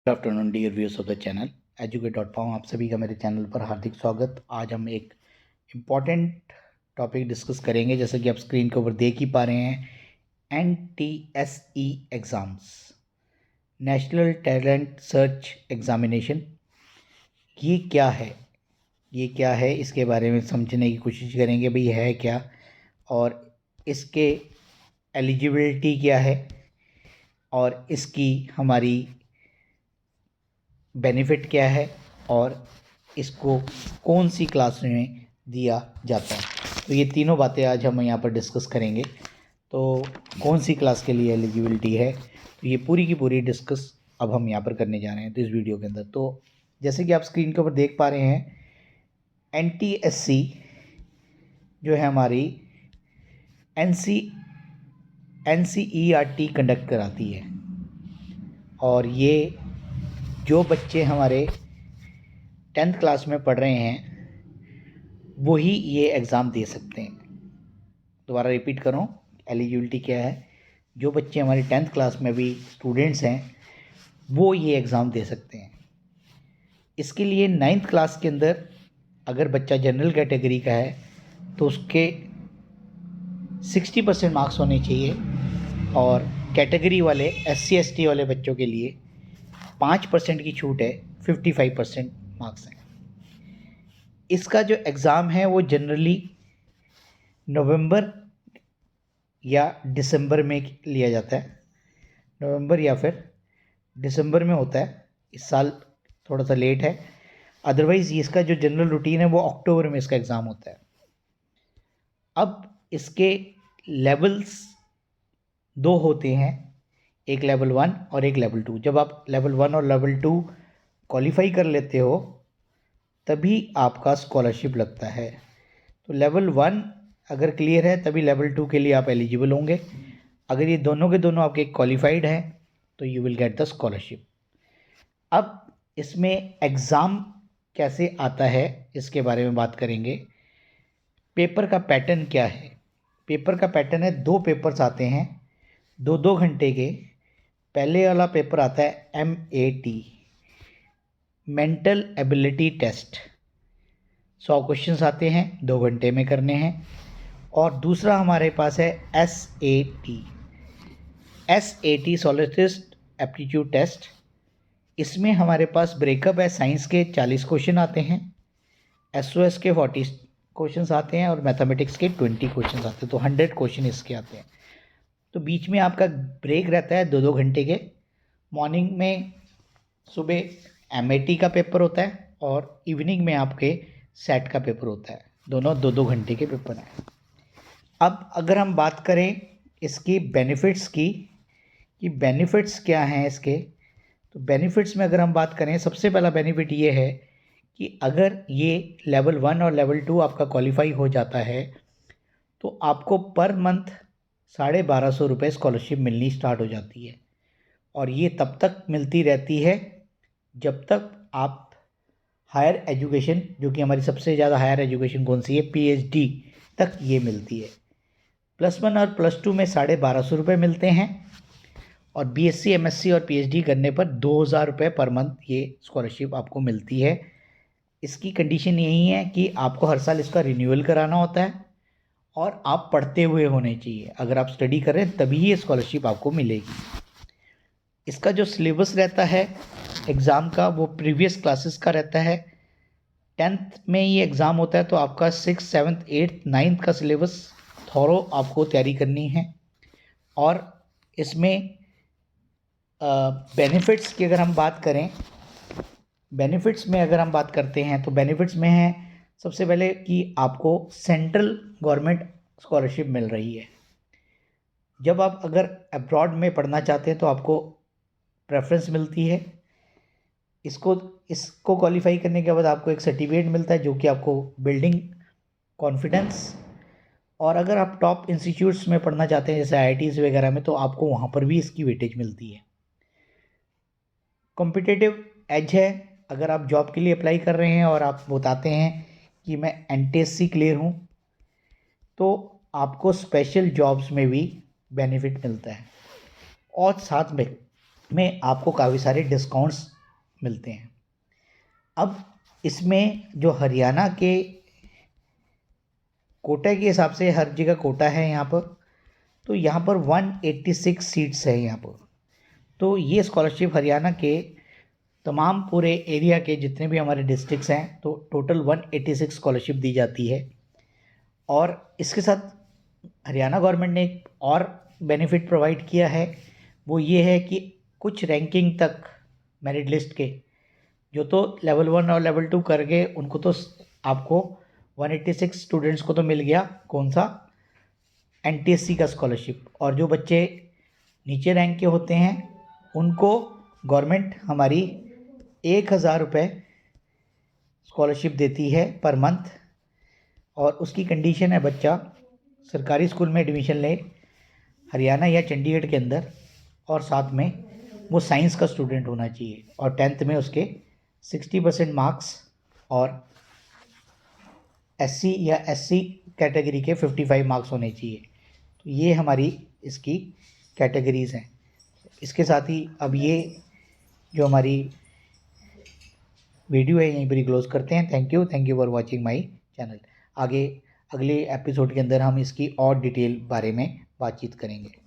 Good afternoon dear viewers of the channel educate.com। आप सभी का मेरे चैनल पर हार्दिक स्वागत। आज हम एक इम्पॉर्टेंट टॉपिक डिस्कस करेंगे। जैसे कि आप स्क्रीन के ऊपर देख ही पा रहे हैं, NTSE exams, national talent search examination. ये क्या है, इसके बारे में समझने की कोशिश करेंगे भाई है क्या, और इसके एलिजिबिलिटी क्या है, और इसकी हमारी बेनिफिट क्या है, और इसको कौन सी क्लास में दिया जाता है। तो ये तीनों बातें आज हम यहाँ पर डिस्कस करेंगे। तो कौन सी क्लास के लिए एलिजिबिलिटी है, तो ये पूरी की पूरी डिस्कस अब हम यहाँ पर करने जा रहे हैं तो इस वीडियो के अंदर। तो जैसे कि आप स्क्रीन के ऊपर देख पा रहे हैं, NTSC जो है हमारी NCERT कंडक्ट कराती है, और ये जो बच्चे हमारे 10th क्लास में पढ़ रहे हैं वही ये एग्ज़ाम दे सकते हैं। दोबारा रिपीट करूँ, एलिजिबिलिटी क्या है, जो बच्चे हमारे 10th क्लास में भी स्टूडेंट्स हैं वो ये एग्ज़ाम दे सकते हैं। इसके लिए 9th क्लास के अंदर अगर बच्चा जनरल कैटेगरी का है तो उसके 60% मार्क्स होने चाहिए, और कैटेगरी वाले SC ST वाले बच्चों के लिए 5% की छूट है, 55% मार्क्स हैं। इसका जो एग्ज़ाम है वो जनरली नवंबर या दिसंबर में लिया जाता है। नवंबर या फिर दिसंबर में होता है। इस साल थोड़ा सा लेट है, अदरवाइज़ इसका जो जनरल रूटीन है वो अक्टूबर में इसका एग्ज़ाम होता है। अब इसके लेवल्स दो होते हैं, एक लेवल 1 और एक लेवल 2। जब आप लेवल 1 और लेवल 2 क्वालिफाई कर लेते हो तभी आपका स्कॉलरशिप लगता है। तो लेवल 1 अगर क्लियर है तभी लेवल 2 के लिए आप एलिजिबल होंगे। अगर ये दोनों के दोनों आपके क्वालिफाइड हैं तो you will get the scholarship. अब इसमें एग्ज़ाम कैसे आता है इसके बारे में बात करेंगे। पेपर का पैटर्न क्या है? पेपर का पैटर्न है, 2 पेपर्स आते हैं 2-2 घंटे के। पहले वाला पेपर आता है MAT, mental ability test. 100 questions आते हैं, 2 घंटे में करने हैं। और दूसरा हमारे पास है SAT, सॉलिसिस्ट एप्टीट्यूड टेस्ट। इसमें हमारे पास ब्रेकअप है, साइंस के 40 क्वेश्चन आते हैं, SOS के 40 क्वेश्चंस आते हैं, और मैथमेटिक्स के 20 क्वेश्चंस आते हैं। तो 100 क्वेश्चन इसके आते हैं। तो बीच में आपका ब्रेक रहता है 2-2 घंटे के। मॉर्निंग में सुबह MAT का पेपर होता है, और इवनिंग में आपके सेट का पेपर होता है। दोनों 2-2 घंटे के पेपर हैं। अब अगर हम बात करें इसकी बेनिफिट्स की, कि बेनिफिट्स क्या हैं इसके, तो बेनिफिट्स में अगर हम बात करें, सबसे पहला बेनिफिट ये है कि अगर ये लेवल 1 और लेवल 2 आपका क्वालिफाई हो जाता है तो आपको पर मंथ 1250 रुपये स्कॉलरशिप मिलनी स्टार्ट हो जाती है। और ये तब तक मिलती रहती है जब तक आप हायर एजुकेशन, जो कि हमारी सबसे ज़्यादा हायर एजुकेशन कौन सी है, PhD तक ये मिलती है। +1 और +2 में 1250 रुपये मिलते हैं, और BSc MSc और PhD करने पर 2000 रुपये पर मंथ ये स्कॉलरशिप आपको मिलती है। इसकी कंडीशन यही है कि आपको हर साल इसका रिन्यूअल कराना होता है, और आप पढ़ते हुए होने चाहिए। अगर आप स्टडी कर रहे हैं तभी ये स्कॉलरशिप आपको मिलेगी। इसका जो सिलेबस रहता है एग्ज़ाम का वो प्रीवियस क्लासेस का रहता है। 10th में ये एग्ज़ाम होता है तो आपका 6th 7th 8th 9th का सिलेबस थॉरो आपको तैयारी करनी है। और इसमें बेनिफिट्स की अगर हम बात करें, बेनिफिट्स में अगर हम बात करते हैं तो बेनिफिट्स में है सबसे पहले कि आपको सेंट्रल गवर्नमेंट स्कॉलरशिप मिल रही है। जब आप अगर अब्रॉड में पढ़ना चाहते हैं तो आपको प्रेफरेंस मिलती है। इसको क्वालिफाई करने के बाद आपको एक सर्टिफिकेट मिलता है जो कि आपको बिल्डिंग कॉन्फिडेंस। और अगर आप टॉप इंस्टीट्यूट्स में पढ़ना चाहते हैं जैसे IITs वगैरह में, तो आपको वहाँ पर भी इसकी वेटेज मिलती है। कॉम्पिटिटिव एज है, अगर आप जॉब के लिए अप्लाई कर रहे हैं और आप बताते हैं कि मैं NTSC क्लियर हूँ, तो आपको स्पेशल जॉब्स में भी बेनिफिट मिलता है। और साथ में में आपको काफ़ी सारे डिस्काउंट्स मिलते हैं। अब इसमें जो हरियाणा के कोटा के हिसाब से हर जगह कोटा है यहाँ पर, तो यहाँ पर 186 सीट्स है यहाँ पर। तो ये स्कॉलरशिप हरियाणा के तमाम पूरे एरिया के जितने भी हमारे डिस्ट्रिक्ट्स हैं तो टोटल 186 स्कॉलरशिप दी जाती है। और इसके साथ हरियाणा गवर्नमेंट ने एक और बेनिफिट प्रोवाइड किया है, वो ये है कि कुछ रैंकिंग तक मेरिट लिस्ट के जो तो लेवल 1 और लेवल 2 कर गए उनको तो आपको 186 स्टूडेंट्स को तो मिल गया कौन सा NTSC का स्कॉलरशिप, और जो बच्चे नीचे रैंक के होते हैं उनको गवर्नमेंट हमारी 1000 रुपये स्कॉलरशिप देती है पर मंथ। और उसकी कंडीशन है बच्चा सरकारी स्कूल में एडमिशन ले हरियाणा या चंडीगढ़ के अंदर, और साथ में वो साइंस का स्टूडेंट होना चाहिए और 10th में उसके 60% मार्क्स और SC या SC कैटेगरी के 55 मार्क्स होने चाहिए। तो ये हमारी इसकी कैटेगरीज़ हैं। इसके साथ ही अब ये जो हमारी वीडियो है यहीं पर ही क्लोज करते हैं। Thank you for watching my channel. आगे अगले एपिसोड के अंदर हम इसकी और डिटेल बारे में बातचीत करेंगे।